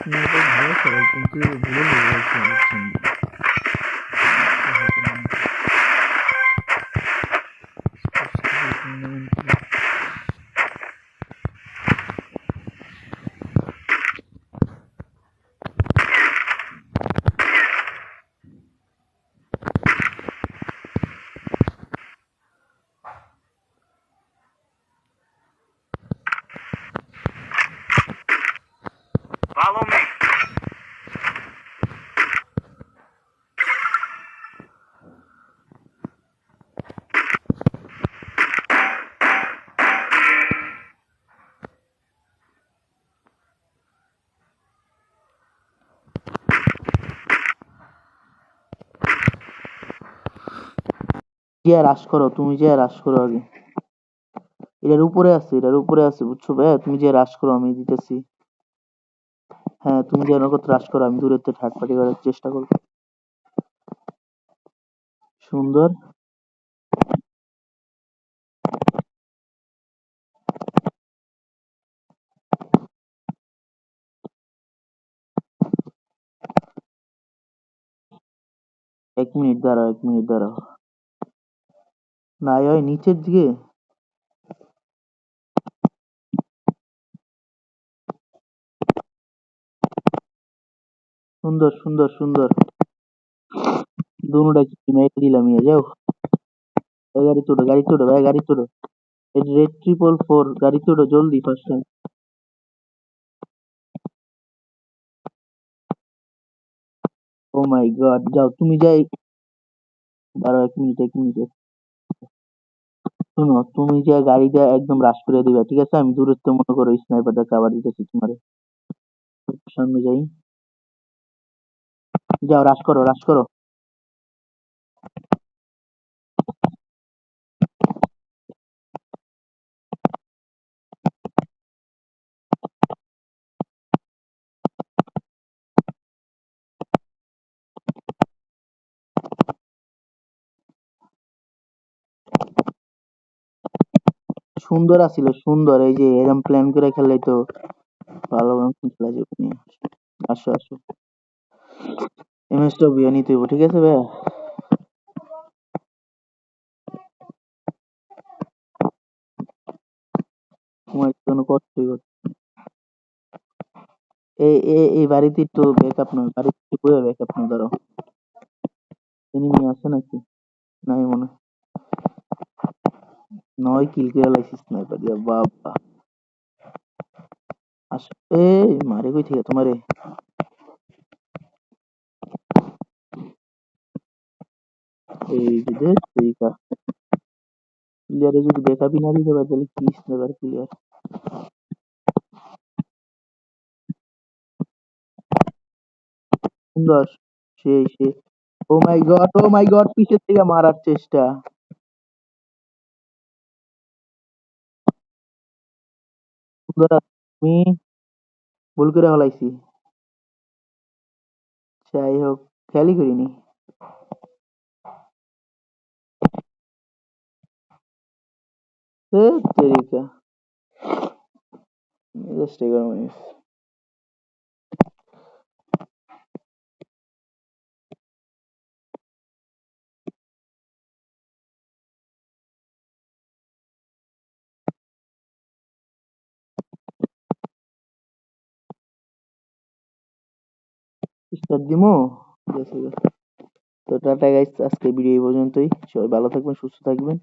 আপনাদের ভালো করে কিন্তু ভুলে গেছি বুঝছেন। Follow me. যে রাশ করো, তুমি যে রাশ করো আগে। এটার উপরে আছে বুঝছো ভাই, তুমি যে রাশ করো আমি দিতেছি। হ্যাঁ তুমি যে নগদ রাশ করো, আমি দূরের থেকে থার্ড পার্টি করার চেষ্টা করবো। সুন্দর। এক মিনিট দাঁড়াও, এক মিনিট দাঁড়াও। না ওই নিচের দিকে। সুন্দর সুন্দর সুন্দর। दोनों की मैं दिला मिया जाओ। भाई गाड़ी छोड़ो, गाड़ी छोड़ो भाई, गाड़ी छोड़ो। रेड 444 गाड़ी छोड़ो जल्दी fast time. Oh my God, जाओ তুমি যাই। দাঁড়াও এক মিনিট, এক মিনিট। শোনো, তুমি যে গাড়িটা একদম রাশ করে দিবা, ঠিক আছে? আমি দূরত্ব মনে করো স্নাইপারটা কাভার দিতেছি তোমারে। সামনে যাই। যাও রাশ করো, রাশ করো। সুন্দর আছিল, সুন্দর। এই যে এরম প্ল্যান করে খেললে তো ভালো খেলা যাবে নিয়ে। আসো আসো, এমএসডব্লিউ নিতে হইব, ঠিক আছে ভাইয়া? তোমার কোনো কষ্টই করতে। এই বাড়িতে একটু ব্যাকআপ নয়, বাড়িতে একটু বয়ে ব্যাকআপ নয়, ধরো। এনিমি আছে নাকি? নাই মনে হয়। 9 কিল করে লাইছি স্নাইপার দিয়া, বাবা। আসো। মারে কই থেকে তোমারে? এই যে সেইটা প্লেয়ারে যদি ব্যাকআপই না দিতে পারে তাহলে কি স্নাইপার প্লেয়ার। সুন্দর। সেই ও মাই গড, ও মাই গড, পিছের থেকে মারার চেষ্টা। সুন্দর। আমি ভুল করে হলাইছি। যাই হোক, খেয়ালই করিনি। তেরিকা, মেজাজটাই গরম হয়ে গেছে। স্টার্ট দিমু। ঠিক আছে। তো টাটা গাইস, আজকে ভিডিও এই পর্যন্তই। সবাই ভালো থাকবেন, সুস্থ থাকবেন।